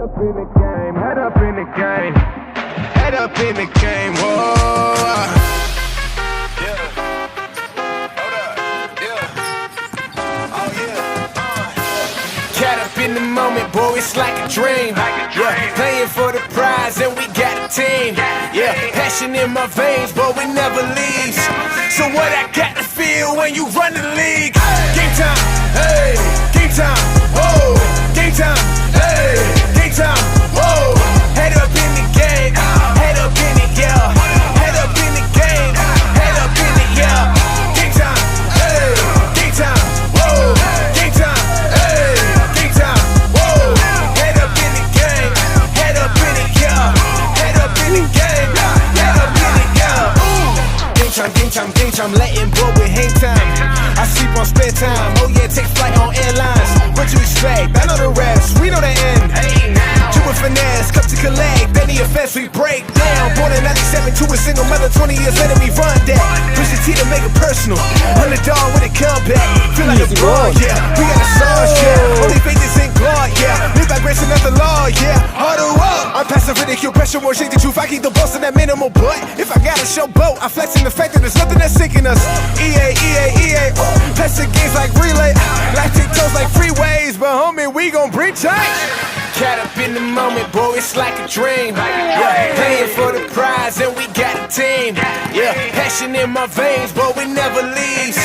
up in the game, head up in the game, head up in the game, whoa. Yeah, hold up, yeah, oh yeah. Cat up in the moment, boy, it's like a dream. Yeah, playing for the prize and we got a team. Yeah, passion in my veins, but we never leaves. So what I got to feel when you run the league? Game time, hey, game time, whoa, game time, hey, game time, whoa. Head up in the game, head up in it, yeah. Head up in the game, head up in it, yeah. Game time, hey, game time, whoa, game time, hey, game time, whoa. Head up in the game, head up in it, yeah. Head up in the game, head up in it, yeah. Game time, letting boy with hang time. I sleep on spare time, oh yeah, take flight on airlines. What you expect? I know the rest, we know the end. You with finesse, cup to collect, any offense we break down. Born in 97 to a single mother, 20 years later we run that. Push the T to make it personal, underdog with a comeback. Feel like a broad, yeah, we got a sauce, yeah. Only faith is in God, yeah. Live by grace and not the law, yeah. Huddle up, I'm past the ridicule, pressure won't shake the truth. I keep the boss in that minimal, but if I got a show boat, I flex in the fact that there's nothing that's sinking us. EA, pass the games like relay. Life take toes like freeways, but homie, we gon' breach tight. Cat up in the moment, boy, it's like a dream. Yeah, playing for the prize and we got a team. Yeah, passion in my veins, but we never leaves.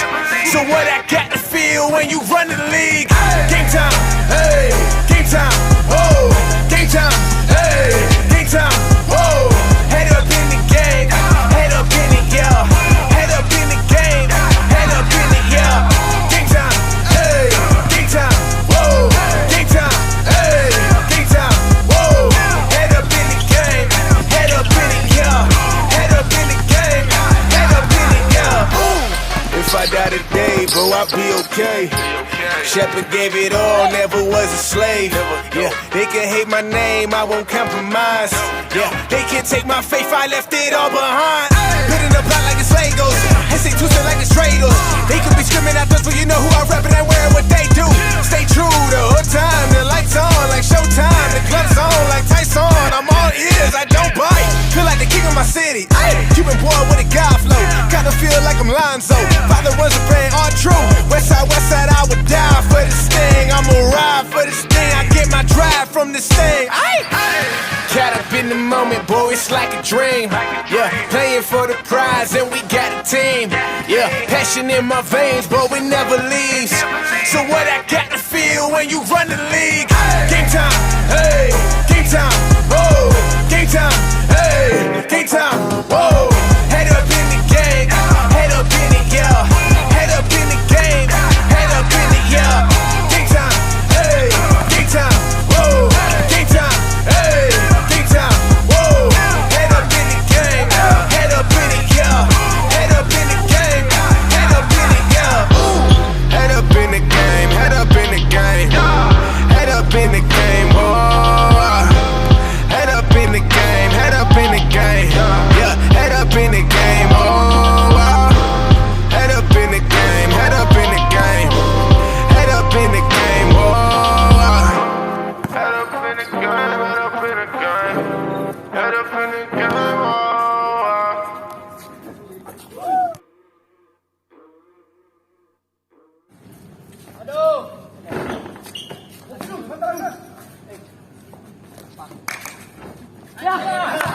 So what I got to feel when you run the league? Game time, hey, game time, whoa, game time, hey, game time, whoa. Head up in the game, head up in it, yeah. Head up in the game, head up in it, yeah. Game time, hey, game time, whoa, game time, hey, game time, whoa. Head up in the game, head up in it, yeah. Head up in the game, head up in it, yeah. If I die today, bro, I'll be okay. Shepherd gave it all, never was a slave. Yeah, they can hate my name, I won't compromise. Yeah, they can take my faith, I left it all behind. Building a plot like it's Legos, institution like it's Traders. They could be screaming at us, but you know who I rap and I wear what they do. Stay true the whole time, the lights on like Showtime, the club's on like Tyson. I'm all ears, I don't bite. Feel like the king of my city. Cuban boy with a God flow, kinda feel like I'm Lonzo. Father was a brand, all true. West side, I would die for this thing. I'ma ride for this thing. I get my drive from this thing. Cat up in the moment, boy, it's like a dream. Yeah, playing for the prize and we got a team. Yeah, passion in my veins, but we never leaves. So what I got to feel when you run the league? Game time, hey, game time, whoa, game time, hey, game time, whoa. Head up in the game, head up in it, yeah. Head up in the game, head up in it, yeah. Game time, hey, game time, whoa, game time, hey, game time, whoa. Head up in the game, head up in it, yeah. Head up in the game, head up in it, yeah. Head up in the game, head up in the game, head up in the game, whoa. Head up in the game, head up in the game, yeah. Head up in the game, oh. Head up in the game, head up in the game, head up in the game, oh. Head up in the game, head up in the game, head up in the game, oh. 야!